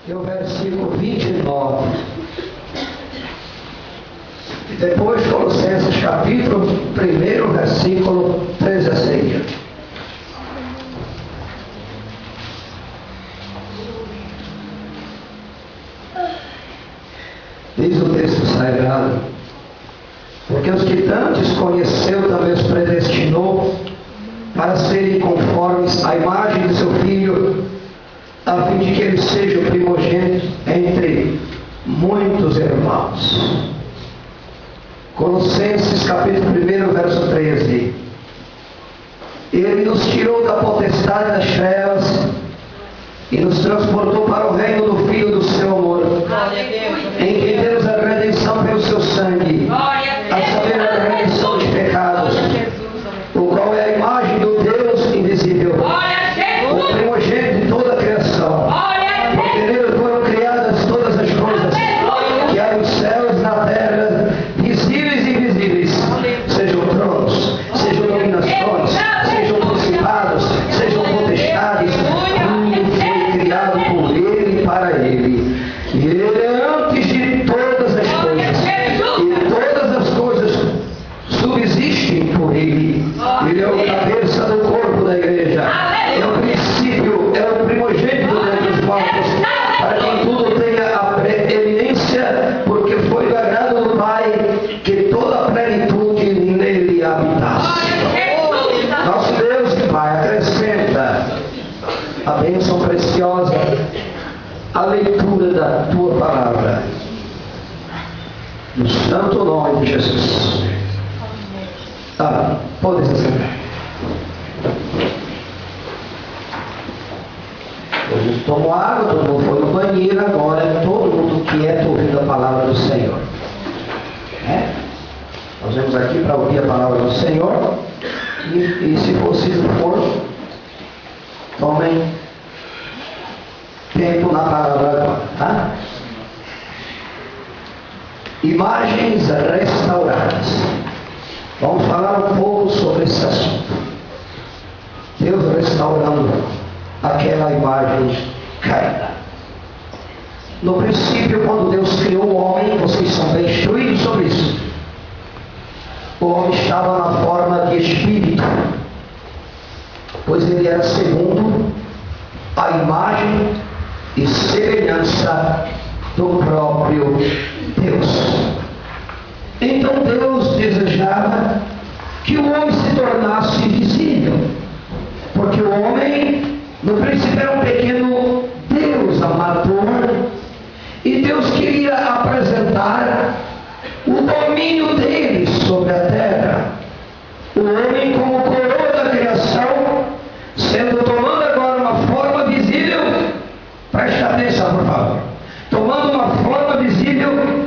e o versículo 29. E depois Colossenses capítulo 1, versículo 13 a seguir. Diz o texto sagrado: porque os que dantes conheceu também os predestinou para serem conformes à imagem de seu Filho, a fim de que ele seja o primogênito entre muitos irmãos. Colossenses capítulo 1, verso 13. Ele nos tirou da potestade das trevas e nos transportou para o reino do Filho do seu amor, em quem temos a redenção pelo seu sangue, a saber, a redenção dos pecados, o qual é a imagem do Deus invisível, o primogênito de toda a criação, porque nele foram criadas todas as coisas, que há nos céus e na terra, visíveis e invisíveis, sejam tronos, sejam dominações, sejam principados, sejam potestades, tudo foi criado por ele e para ele. E ele é antes de todas as coisas, e todas as coisas subsistem por ele. Ele é o cabeça do corpo da igreja, é o princípio, é o primogênito dentre os mortos, para que tudo tenha a preeminência, porque foi do agrado do Pai que toda a plenitude nele habitasse. Nosso Deus e Pai, acrescenta a bênção preciosa, a leitura da tua palavra, no santo nome de Jesus. Pode ser. Todo mundo tomou água, todo mundo foi no banheiro, agora é todo mundo quieto ouvindo a palavra do Senhor. Nós vamos aqui para ouvir a palavra do Senhor e se possível for, tomem tempo na palavra agora, tá? Imagens restauradas. Vamos falar um pouco sobre esse assunto. Deus restaurando aquela imagem caída. No princípio, quando Deus criou o homem, vocês são bem instruídos sobre isso. O homem estava na forma de espírito, pois ele era segundo a imagem e semelhança do próprio Deus. Então Deus desejava que o homem se tornasse visível, porque o homem no princípio era um pequeno Deus amador, e Deus queria apresentar o domínio dele sobre a terra. O homem como coroa da criação, sendo tomando agora uma forma visível, preste atenção por favor, tomando uma forma visível.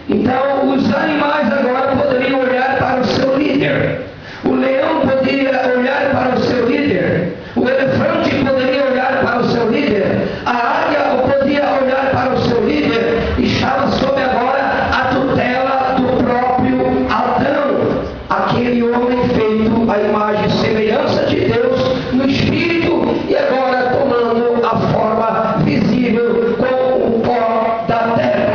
Então os animais agora poderiam olhar para o seu líder, o leão podia olhar para o seu líder, o elefante poderia olhar para o seu líder, a águia podia olhar para o seu líder. Estava sob agora a tutela do próprio Adão, aquele homem feito à imagem e semelhança de Deus no espírito, e agora tomando a forma visível com o pó da terra.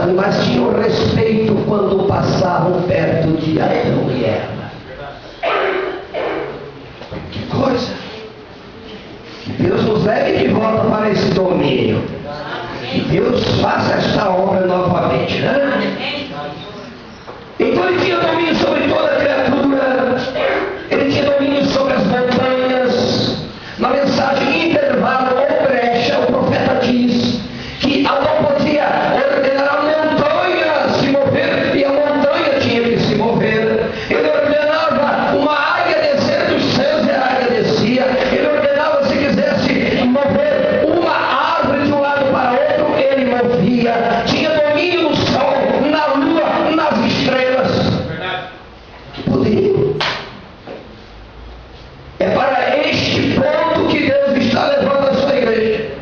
animais tinham respeito quando passavam perto de Adão e Eva. Que coisa! Que Deus nos leve de volta para esse domínio. Que Deus faça esta obra novamente, né? Então ele tinha domínio sobre toda a criatura. Ele tinha domínio sobre as montanhas. Na mensagem intervalo ou brecha, o profeta diz que Adão podia ordenar a montanha se mover e a montanha tinha que se mover. Ele ordenava uma águia descer dos céus e a águia descia. Ele ordenava, se quisesse mover uma árvore de um lado para outro, ele movia. Tinha domínio no sol, na lua, nas estrelas. Que poderio! É para este ponto que Deus está levando a sua igreja.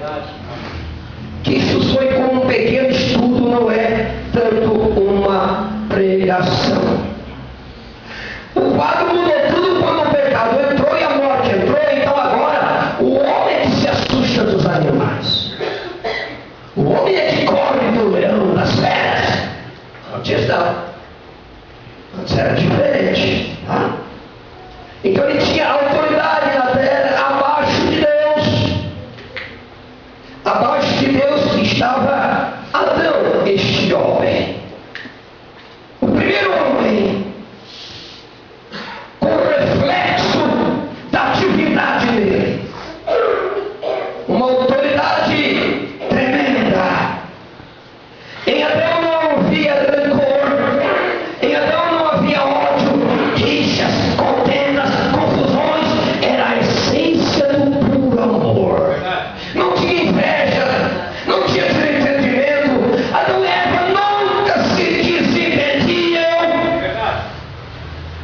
Que isso foi como um pequeno estudo, não é tanto uma pregação. O quadro mudou tudo quando o pecado entrou e a morte entrou. Então agora o homem é que se assusta dos animais. O homem é que corre do leão, das feras. Antes não. Antes era diferente. Tá? Então ele tinha autoridade na terra abaixo de Deus. Abaixo de Deus estava Adão, este homem. O primeiro homem, com reflexo da atividade dele. Uma autoridade tremenda. Em Adão não havia rancor. Em Adão não havia ódio, rixas, contendas, confusões. Era a essência do puro amor. Não tinha inveja, não tinha desentendimento. Adão e Eva nunca se desentendiam.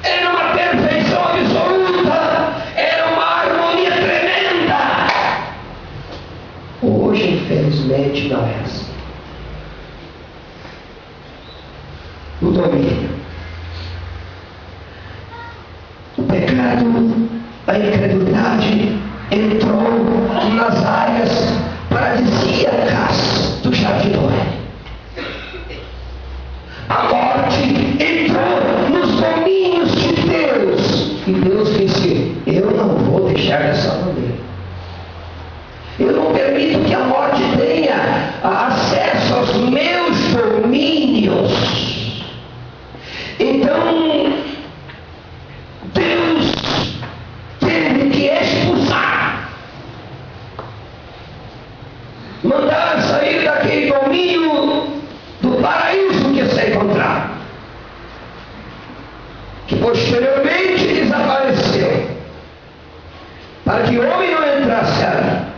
Era uma perfeição absoluta. Era uma harmonia tremenda. Hoje, infelizmente, não é assim. O domínio. O pecado, a incredulidade entrou nas áreas paradisíacas do jardim do Éden. A morte entrou nos domínios de Deus. E Deus disse: eu não vou deixar dessa maneira. Eu não permito que a morte tenha acesso aos meus domínios. Então, Deus teve que expulsar, mandar sair daquele domínio do paraíso que se encontrava, que posteriormente desapareceu, para que o homem não entrasse ali.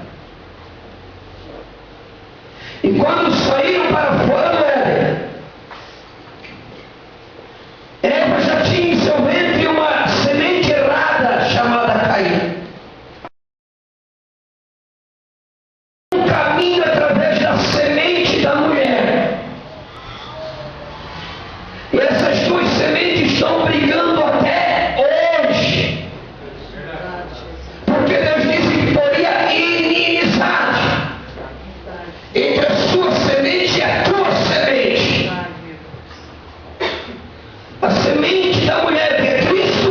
E quando saíram para fora do Éden, Eva já tinha em seu ventre uma semente errada chamada Caim. Um caminho através da semente da mulher. E essas duas sementes estão brigando até hoje. Porque Deus disse que poria inimizade entre a sua semente e a tua semente. A semente da mulher, que é Cristo,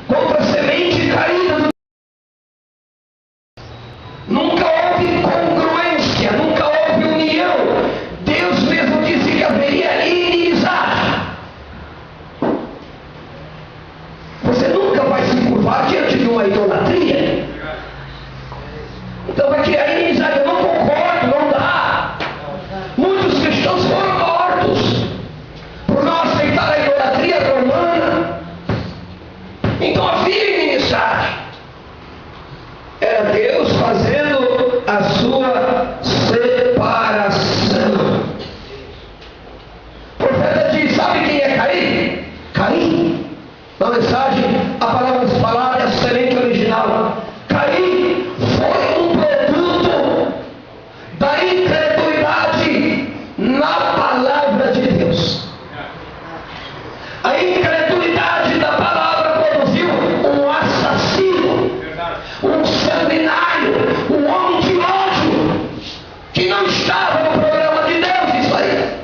contra a semente caída do... Nunca houve congruência, nunca houve união. Deus mesmo disse que haveria inimizade. Você nunca vai se curvar diante de uma idolatria. Então vai criar inimizade. Eu não concordo, não dá. Muitos cristãos foram mortos por não aceitar a idolatria romana. Então havia inimizade. Era Deus fazendo a sua separação. O profeta diz: sabe quem é Caim? Caim, na mensagem, a palavra é a semente original. Caim foi um produto da incredulidade na palavra de Deus. A incredulidade da palavra produziu um assassino, um sanguinário, um homem de ódio, que não estava no programa de Deus, isso aí.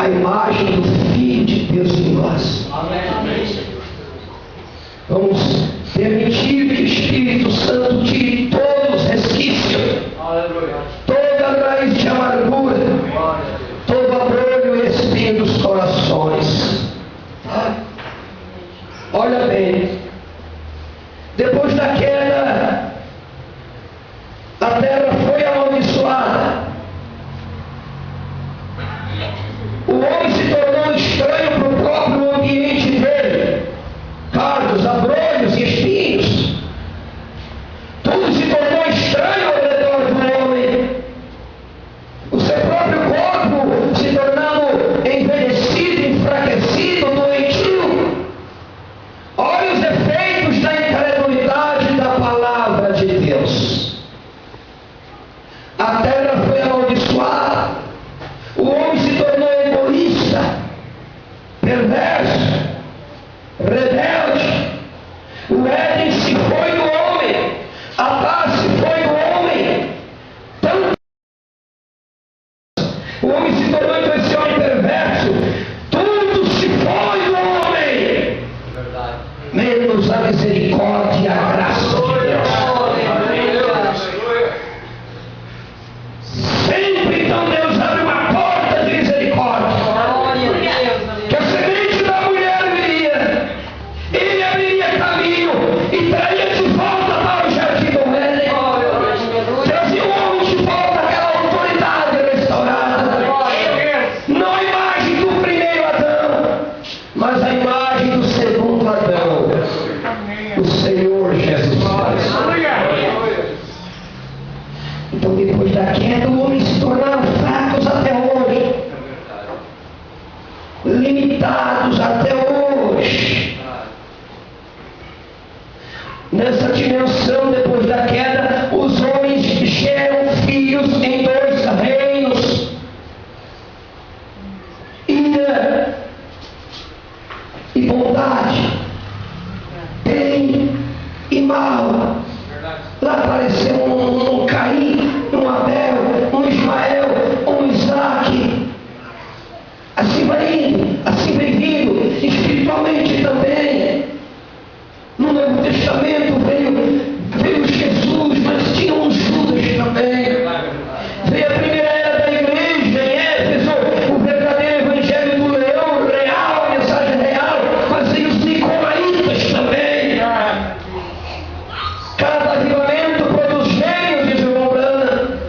a imagem do Filho de Deus em nós. Vamos permitir que o Espírito Santo tire todos os resquícios, toda raiz de amargura, todo abrolho e espinho dos corações. Olha bem, depois da queda, a terra foi amaldiçoada. O homem se tornou estranho para o próprio ambiente dele. Cardos, abrolhos e espinhos. Tudo se tornou estranho ao redor do homem. O seu próprio corpo se tornando envelhecido, enfraquecido, doentio. Olha os efeitos da incredulidade da palavra de Deus. A terra foi amaldiçoada. O homem se tornou egoísta, perverso, rebelde. O Éden se foi do homem, a paz se foi do homem. O homem se tornou então esse homem perverso. Tudo se foi do homem, menos a misericórdia e a graça de Deus. Sempre então Deus abre uma porta de misericórdia, que a semente da mulher viria, ele abriria caminho e traria de volta para o jardim do Éden, trazia o homem de volta àquela autoridade restaurada, não a imagem do primeiro Adão, mas a imagem do segundo Adão, o Senhor Jesus Cristo. Então, depois da queda, o homem se tornaram fracos até hoje, limitados até hoje. Nessa dimensão, depois da queda, os homens geram filhos em dois reinos: ira e bondade, bem e mal. Lá apareceu um Caim, um Abel, um Ismael, um Isaac. Assim vai indo, assim vem vindo, espiritualmente também. No Novo Testamento veio Jesus, mas tinha um Judas também. Veio a primeira era da igreja em Éfeso, o verdadeiro evangelho do leão real, a mensagem real, mas veio os nicolaítas também. Cada avivamento produz gênios, diz o irmão Branham.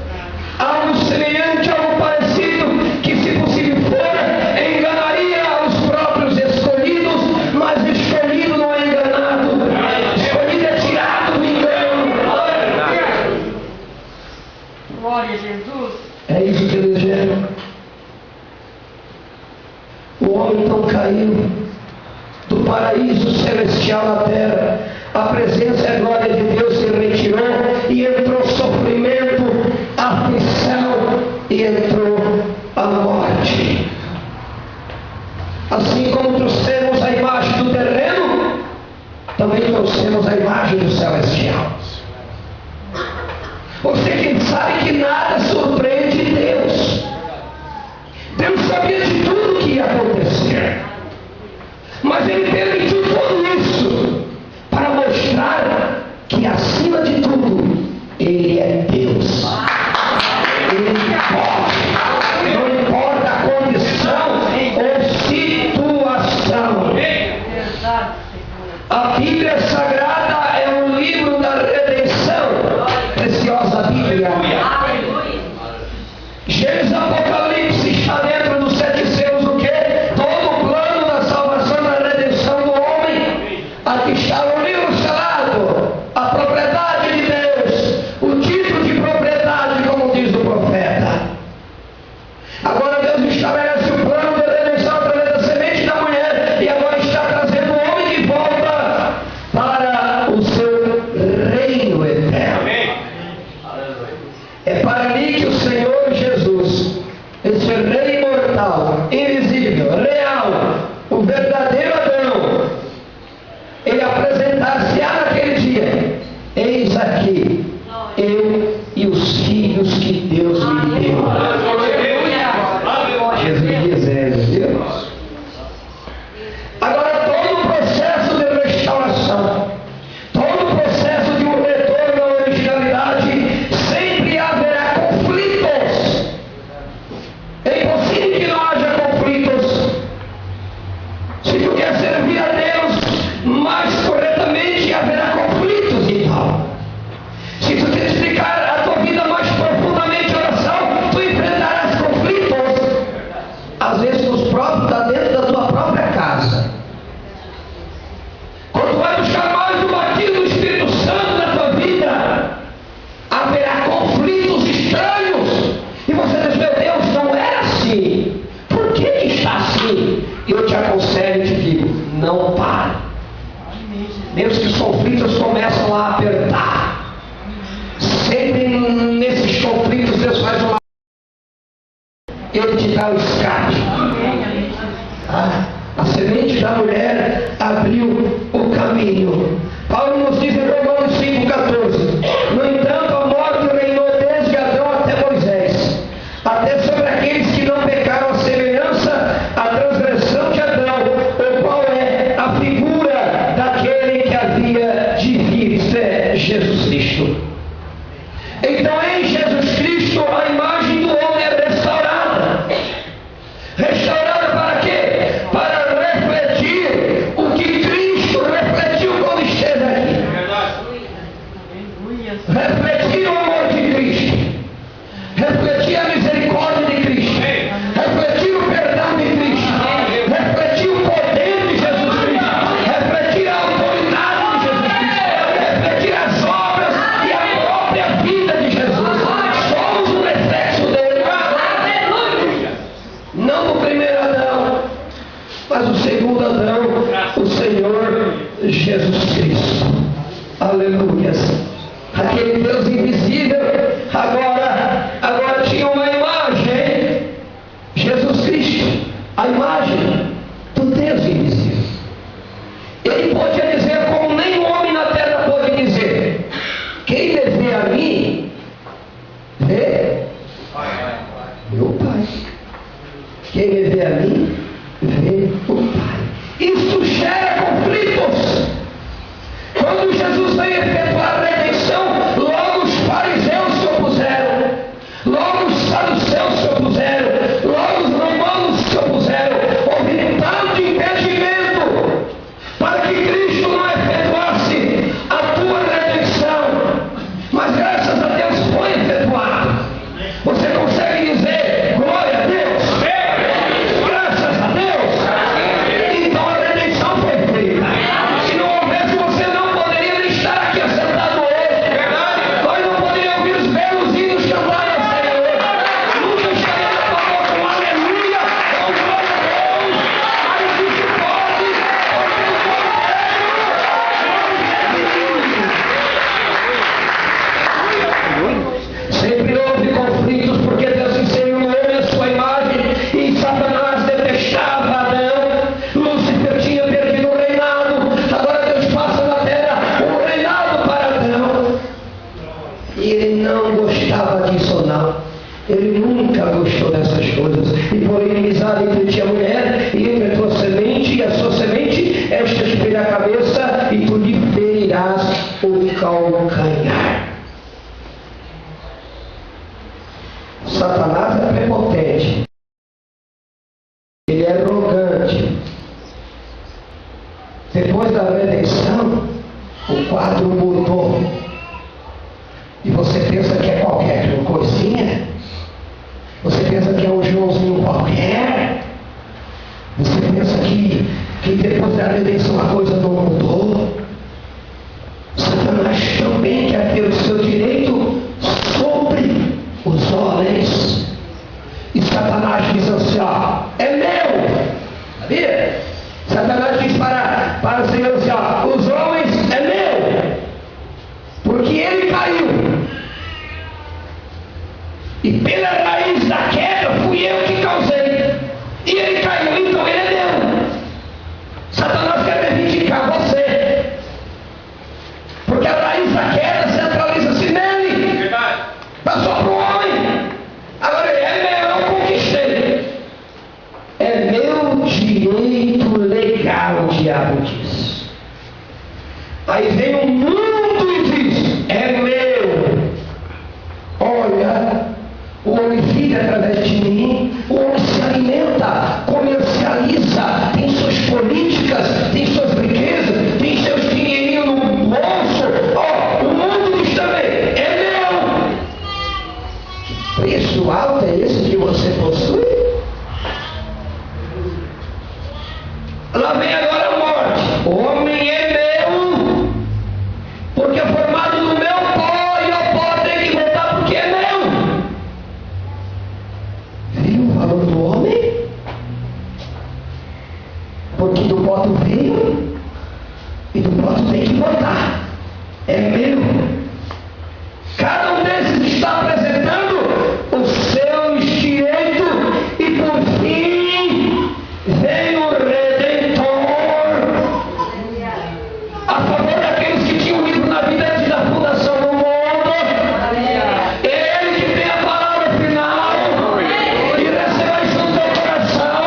Algo semelhante, algo parecido, que se possível for, enganaria os próprios escolhidos, mas escolhido não é enganado. Escolhido é tirado do engano. Glória a Jesus. É isso que eles geram. O homem então caiu do paraíso celestial na terra. A presença e a glória de Deus se retirou e entrou sofrimento, aflição e entrou a morte. Assim como trouxemos a imagem do terreno, também trouxemos a imagem do celestial. Você quem sabe que nada surpreende Deus. Deus sabia de tudo que ia acontecer, mas Ele permitiu tudo isso para mostrar que acima de tudo Ele é Deus. Ele pode, não importa a condição ou situação. A Bíblia Sagrada é um livro da redenção. Preciosa Bíblia. às vezes nos próprios, está dentro da tua própria casa. Quando tu vai buscar mais o batismo do Espírito Santo na tua vida, haverá conflitos estranhos. E você diz, meu Deus, não era assim. Por que está assim? Eu te aconselho e te digo, não pare. Mesmo que os conflitos começam a apertar, sempre nesses conflitos Deus faz uma... Ele te dá o escape. A semente da mulher abriu o caminho. Paulo nos diz em Romanos 5,14: no entanto, a morte reinou desde Adão até Moisés, até sobre aqueles que não pecaram, a semelhança à transgressão de Adão, o qual é a figura daquele que havia de vir, isto é, Jesus Cristo. Então, em Jesus Cristo, a imagem do homem é restaurada. Restaurada para quê? Para refletir o que Cristo refletiu quando esteve aqui. Refletir o amor de Cristo. Refletir a misericórdia de Cristo. Refletir o perdão de Cristo. Refletir o poder de Jesus Cristo. Refletir a autoridade de Jesus Cristo. Refletir as obras e a própria vida de Jesus. Somos o reflexo dele. Não do primeiro Adão, mas o segundo Adão, o Senhor Jesus Cristo. Aleluia. Aquele Deus invisível agora tinha uma imagem. Jesus Cristo, a imagem do Deus invisível. Ele podia dizer como nenhum homem na terra pode dizer: quem me vê a mim, vê meu Pai. Quem me vê a mim, vê o Pai. Isso gera conflitos. Quando Jesus veio efetuar a redenção, logo os fariseus se opuseram, logo os saduceus se opuseram, logo os romanos se opuseram. Houve tanto impedimento para que Cristo não efetuasse a tua redenção, mas graças a Deus foi efetuado. Você consegue dizer glória a Deus? Graças a Deus. Então a redenção foi feita. Se não houvesse, você não poderia nem estar aqui assentado hoje. Nós não poderíamos ouvir os belos hinos cantarem ao Senhor. Nunca estaria na tua boca um aleluia, um glória a Deus. Mas isso pode, sempre houve conflitos, porque Deus inseriu no homem a sua imagem, e Satanás detestava Adão. Lúcifer tinha perdido o reinado, agora Deus passa na terra um reinado para Adão. E ele não gostava disso, não. Ele nunca gostou dessas coisas. E por inimizade entre ti e a mulher, e entre a tua semente e a sua semente, esta te ferirá a cabeça, e tu lhe ferirás o calcanhar. Satanás é prepotente. Ele é arrogante. Depois da redenção, o quadro mudou. E você pensa que é qualquer coisinha? Você pensa que é um Joãozinho qualquer? Você pensa que depois da redenção a coisa não mudou? Satanás também quer ter o seu direito sobre os homens. E Satanás diz assim, ó, é meu. Sabia? Satanás diz para os senhores assim, ó, os homens é meu. Porque ele caiu. E pela raiz da queda fui eu que causei. voto veio e do voto tem que votar. É meu. Cada um desses está apresentando os seus direitos e por fim vem o Redentor a favor daqueles que tinham livro na vida antes da fundação do mundo. Ele que tem a palavra final e receba isso no teu coração.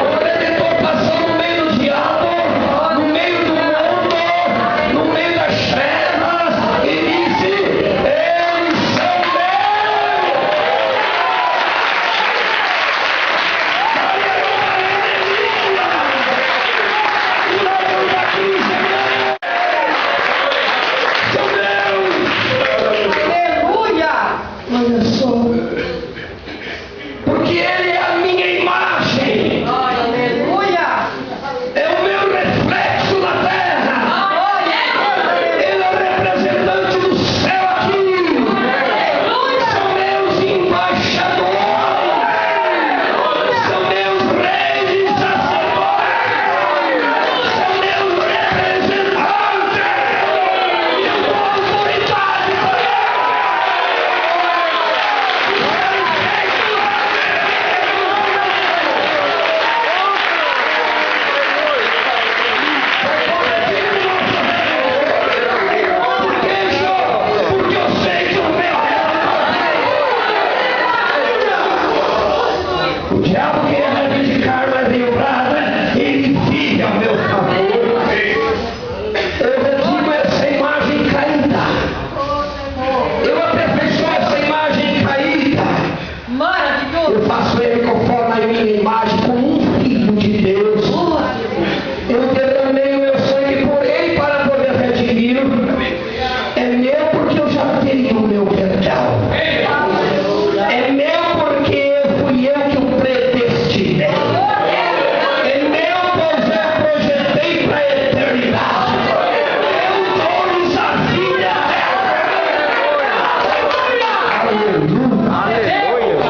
O Redentor passou no meio do diabo, no meio do mundo, no meio das trevas e disse: eles são meus. O ladrão da cruz é meu. São meus. Aleluia! Olha só, porque ele é a minha imagem, Aleluia! é o meu reflexo na terra, ele é o representante do céu aqui, são meus embaixadores, são meus reis e sacerdotes, são meus representantes, eu dou autoridade para eles. Porque eu sei que o meu o diabo quer reivindicar, mas em brasa ele vive ao meu favor. Eu redigo essa imagem caída, eu aperfeiçoo essa imagem caída, Maravilhoso! eu faço ele conforme a minha imagem, como um filho de Deus. Eu derramei o meu sangue por ele para poder redimir. É meu porque eu já tenho o meu perdão. É meu porque fui eu que o predestinei. É meu pois eu projetei para a eternidade. Eu dou-lhes a vida. Aleluia.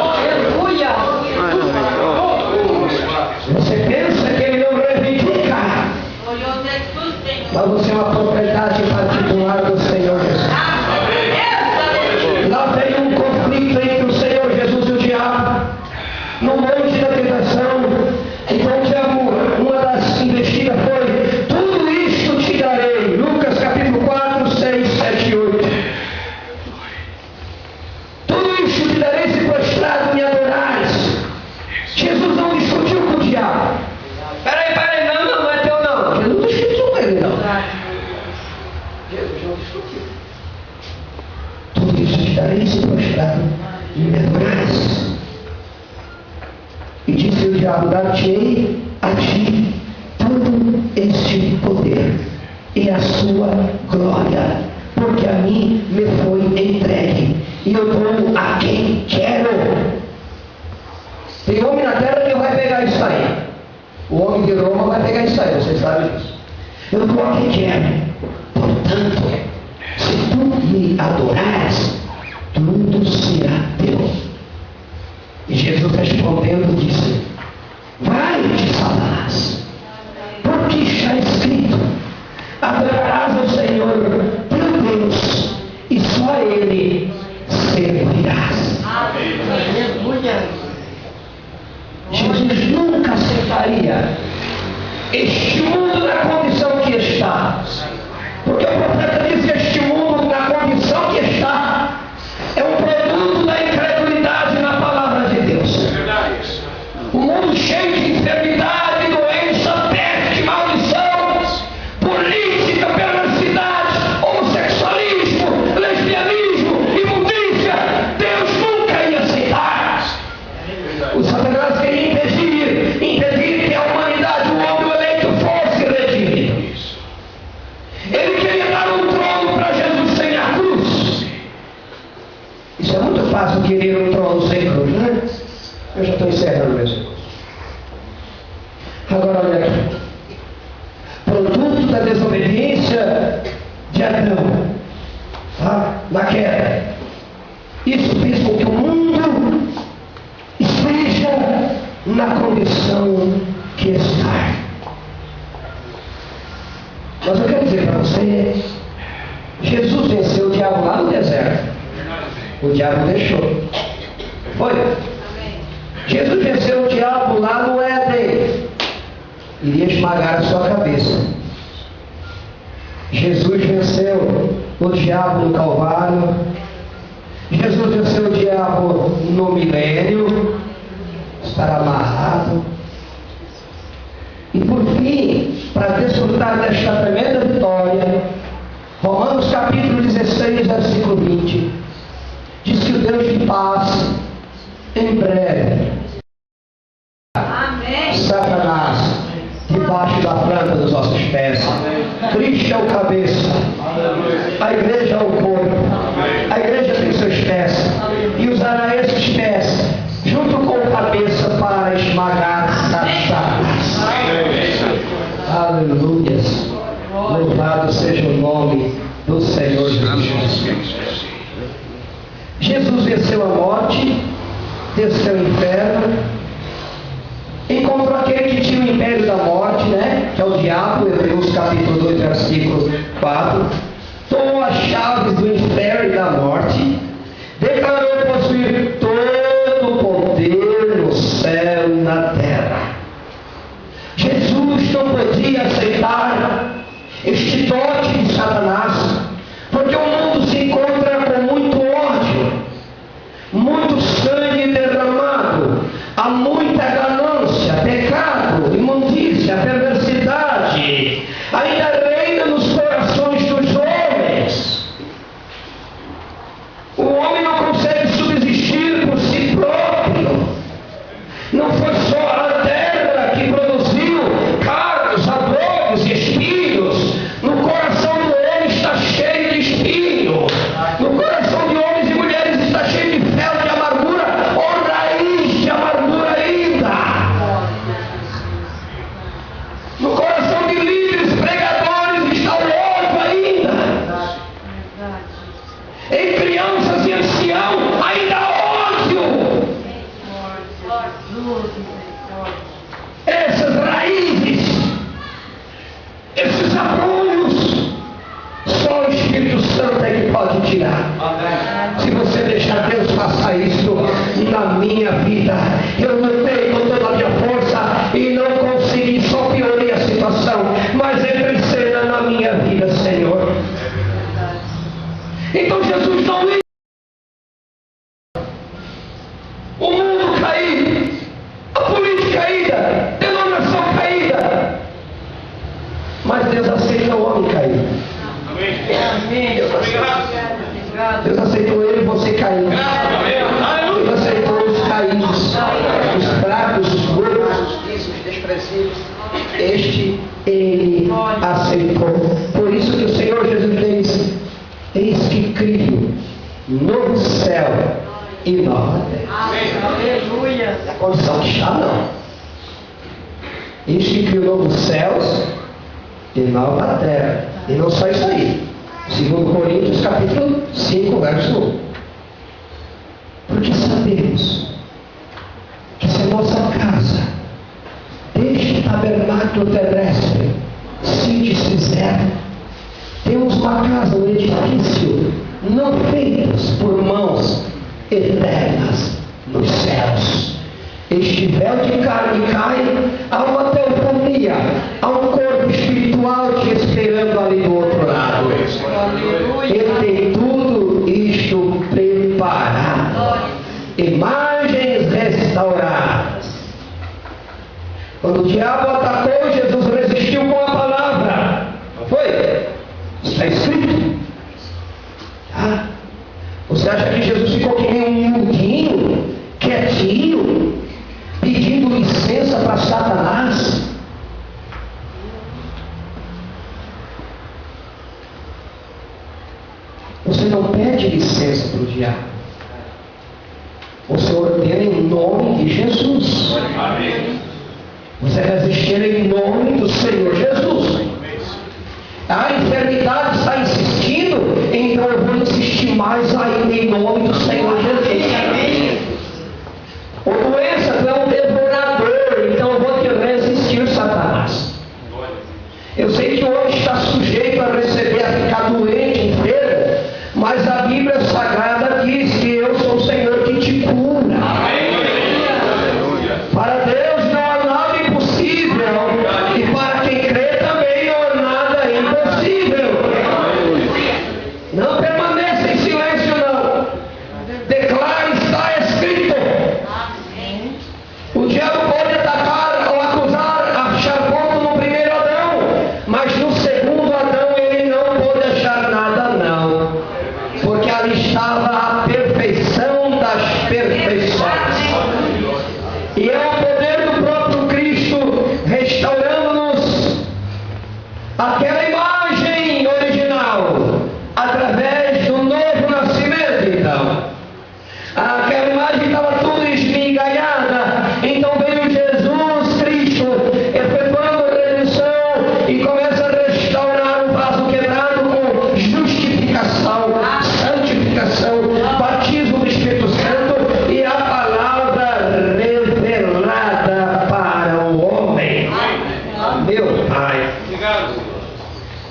Aleluia! Você pensa que ele não reivindica, mas você é uma propriedade particular do Senhor Jesus. Lá tem um conflito entre o Senhor Jesus e o diabo, no monte da tentação. Então o diabo, uma das investidas foi: tudo isto te darei. Lucas capítulo 4, 6, 7 e 8. Tudo isto te darei se prostrado me adorares. Jesus não discutiu com o diabo. Peraí, não é teu não. Jesus não discutiu com ele não. Jesus não discutiu. Tudo isso te darei se prostrado me adorares. E disse o diabo: dar-te-ei a ti todo este poder e a sua glória, porque a mim me foi entregue, e eu dou a quem quero. Tem homem na terra que vai pegar isso aí. O homem de Roma vai pegar isso aí, vocês sabem disso. Eu dou a quem quero. Portanto, se tu me adorares, tudo será teu. E Jesus respondendo disse: vai-te, Satanás, porque está escrito: adorarás ao Senhor teu Deus, e só a Ele servirás. Aleluia! Jesus nunca aceitaria este mundo na condição que está, porque o profeta diz que este mundo na condição que está é um produto da incredulidade na palavra de Deus. O mundo cheio de enfermidade, doença, peste, maldição, política, perversidade, homossexualismo, lesbianismo, imundícia. Deus nunca ia aceitar. O Satanás queria impedir que a humanidade, o homem eleito, fosse redimido. Ele queria dar um trono para Jesus sem a cruz. Isso é muito fácil, querer um trono sem cruz, né? Eu já estou encerrando, meus irmãos. Agora olha aqui. Produto da desobediência de Adão, tá? Na queda. Isso fez com que o mundo esteja na condição que está. Mas eu quero dizer para você, Jesus venceu o diabo lá no deserto. O diabo deixou. Foi? Jesus venceu o diabo lá no Éden. Iria esmagar a sua cabeça. Jesus venceu o diabo no Calvário. Jesus venceu o diabo no milênio. Estará amarrado. E por fim, para desfrutar desta tremenda vitória, Romanos capítulo 16, versículo 20, diz que o Deus de paz, em breve, Amém. Satanás debaixo da planta dos nossos pés. Cristo é o cabeça, a igreja é o corpo, a igreja tem seus pés, e usará esses pés junto com a cabeça para esmagar Satanás. Aleluia. Louvado seja o nome do Senhor Jesus. Jesus venceu a morte, desceu o inferno, encontrou aquele que tinha o império da morte, que é o diabo, Hebreus capítulo 2, versículo 4, tomou as chaves do inferno e da morte, declarou possuir todo o poder no céu e na terra. Jesus não podia aceitar este dote de Satanás, porque o mundo se encontra com muito ódio, muito sangue derramado, há muita ganância, pecado, imundícia, perversidade, ainda reina nos corações dos homens. O homem não consegue subsistir por si próprio. Não foi só a terra que produziu cardos, abrolhos e espinhos. No coração do homem está cheio de espinho. No coração de homens e mulheres está cheio de fel de amargura, ou raiz de amargura ainda. No coração de líderes, pregadores, está o ódio ainda. Em crianças e anciãos, ainda há ódio. Essas raízes, esses abrolhos, só o Espírito Santo é que pode tirar. Se você deixar Deus faça isso na minha vida, eu lutei com toda a minha força e não consegui, só piorei a situação, mas entra em cena na minha vida, Senhor. Então Jesus não ia. O mundo caído, a política caída, denominação caída, mas Deus aceita o homem caído. Amém. Deus aceitou ele e você caído. Deus aceitou os caídos, os fracos, os gordos, os físicos, os desprezíveis. Este ele aceitou. Por isso que o Senhor Jesus diz: eis que crio novo céu e nova terra. Aleluia. É a condição de chá, não. Eis que crio novos céus e nova terra. E não só isso aí. 2 Coríntios capítulo 5, verso 1. Porque sabemos que se a nossa casa, este tabernáculo terrestre, se desfizer, temos uma casa, um edifício, não feitos por mãos eternas nos céus. Este véu de carne cai, há uma teofania, há um corpo espiritual te esperando ali do outro lado. Ele tem tudo isto preparado. Imagens restauradas. Quando o diabo atacou, Jesus resistiu com a palavra. Foi? Está escrito. Você acha que Jesus ficou que nem um miudinho, quietinho, pedindo licença para Satanás? Você não pede licença para o diabo. Você ordena em nome de Jesus. Você resistir em nome do Senhor Jesus. A enfermidade está insistindo, então eu vou insistir mais ainda em nome do Senhor Jesus. Ô doença, tu é um devorador, então eu vou te resistir, Satanás. Eu sei que hoje está sujeito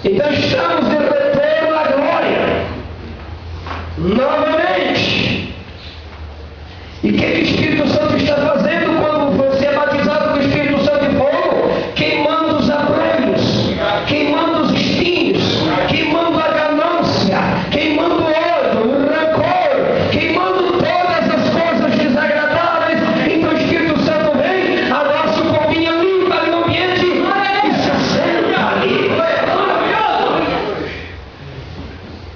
Então estamos de retorno à glória, novamente. E o que o Espírito Santo está fazendo quando você é batizado com o Espírito Santo e fogo? Queimando os abrolhos, queimando os espinhos, queimando a ganância, queimando o ódio, o rancor, queimando todas as coisas desagradáveis. Então o Espírito Santo vem, a nossa pombinha limpa no ambiente e se assenta ali.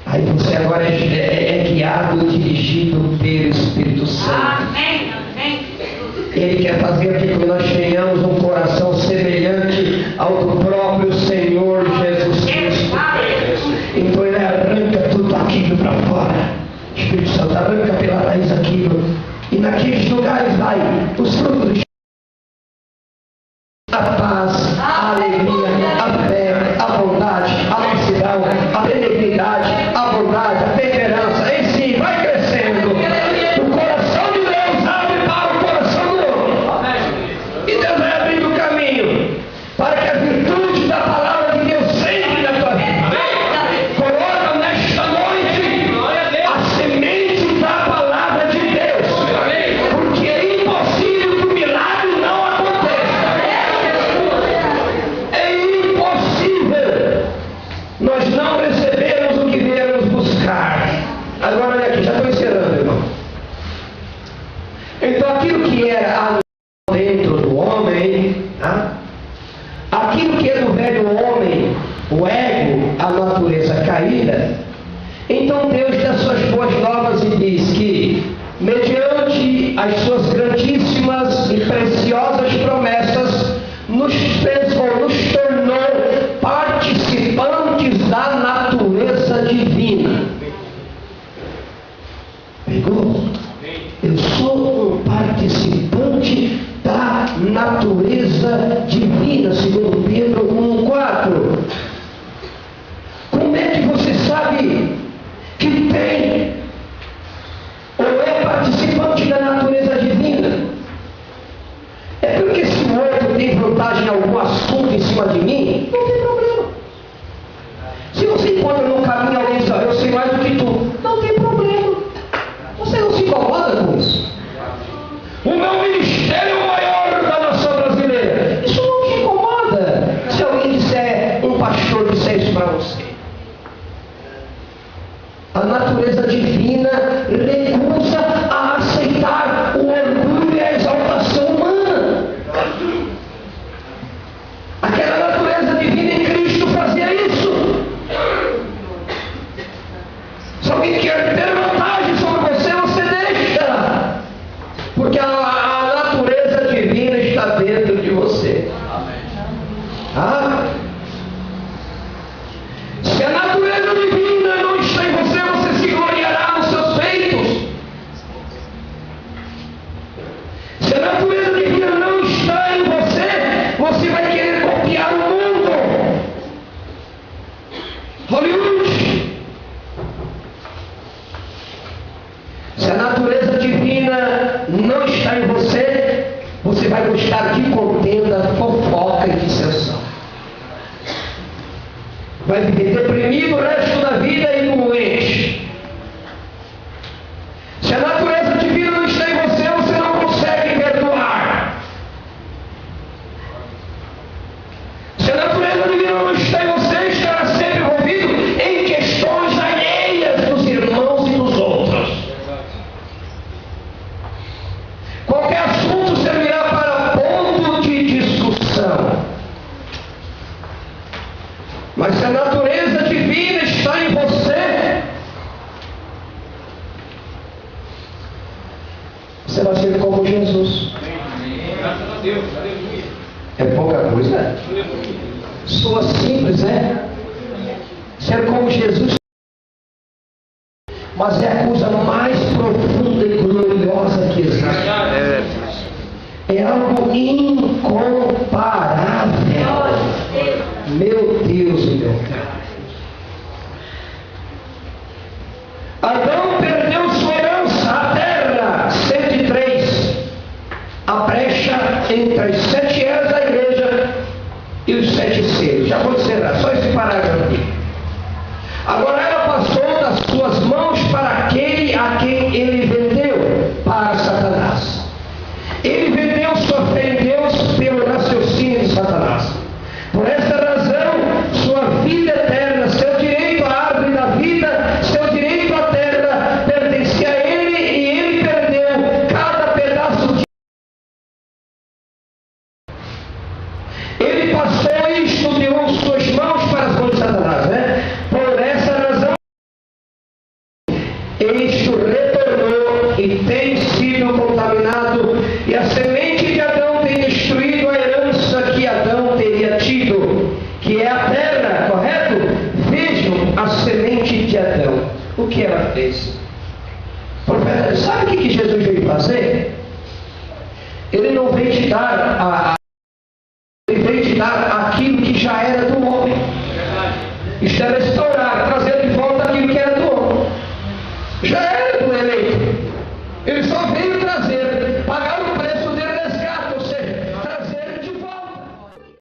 Aí você agora é guiado, dirigido pelo Espírito Santo. Ele quer fazer com que nós tenhamos um coração semelhante ao do próprio Senhor Jesus Cristo. Então ele arranca tudo aquilo para fora. O Espírito Santo arranca pela raiz aquilo. E naqueles lugares vai os frutos do a paz, a alegria, a fé, a bondade, a mansidão, a benignidade, a bondade, a temperança. Em si, vai crescendo. O coração de Deus abre para o coração do homem. E Deus vai abrindo o caminho para que a virtude da palavra de Deus sempre na tua vida. Coloca nesta noite a semente da palavra de Deus. Porque é impossível que o milagre não aconteça. É impossível nós não recebermos o que viemos buscar. Agora olha aqui, já estou encerrando, irmão. Então aquilo que era dentro do homem, tá? Aquilo que é do velho homem, o ego, a natureza caída, então Deus dá suas boas novas e diz que, mediante as suas grandíssimas e preciosas promessas, nos fez ou nos tornou participantes da natureza divina. Pegou? Eu sou um participante da natureza divina, segundo Pedro 1,4. Como é que você sabe que tem ou é participante da natureza divina? É porque se o outro tem vantagem em algum assunto em cima de mim, não tem problema. Se você encontra no caminho alguém e diz, eu sei mais do que tu, não tem problema. Você não se incomoda com isso. O meu ministério é o maior da nação brasileira. Isso não te incomoda se alguém disser, um pastor disser isso para você. A natureza divina recusa a aceitar o orgulho e a exaltação humana. Aquela natureza divina em Cristo fazia isso. Se alguém quer ter vantagem sobre você, você deixa. Porque a natureza divina está dentro de você. Se a natureza divina não está em você, você se gloriará nos seus feitos. Se a natureza divina não está em você, você vai querer copiar o mundo. Hollywood. Se a natureza divina não está em você, você vai gostar de contenda, fofoca e dissensão. Vai viver deprimido o resto da vida e doente. Se a natureza divina não está em você, você não consegue perdoar. Se a natureza divina não está em você, estará sempre envolvido em questões alheias dos irmãos e dos outros. Qualquer assunto servirá para ponto de discussão. Mas se a natureza divina está em você, você vai ser como Jesus. Graças a Deus. É pouca coisa? Soa simples, né? Ser como Jesus. Mas é a coisa mais profunda e gloriosa que existe. É algo incomparável. Meu Deus e meu Pai. Adão perdeu sua herança, a terra, 103. A brecha entre as 7 eras da igreja e os 7 selos. Já vou encerrar, só esse parágrafo aqui. Agora ela passou das suas mãos para aquele a quem ele vendeu, para Satanás. Ele vendeu sua fé em Deus pelo raciocínio de Satanás. Por esta razão, sua vida eterna, seu direito à árvore da vida, seu direito à terra, pertencia a ele, e ele perdeu cada pedaço de... Ele passou isto de suas mãos para as mãos de Satanás, né? Por essa razão, isto retornou e tem sido contaminado, e a semente de Adão tem destruído a herança que Adão teria tido, que é a terra, correto? Vejam a semente de Adão, o que ela fez. Profeta, sabe o que Jesus veio fazer? Ele não veio te dar ele veio te dar aquilo que já era do homem. Isto é restaurar, trazer de volta aquilo que era do homem. Já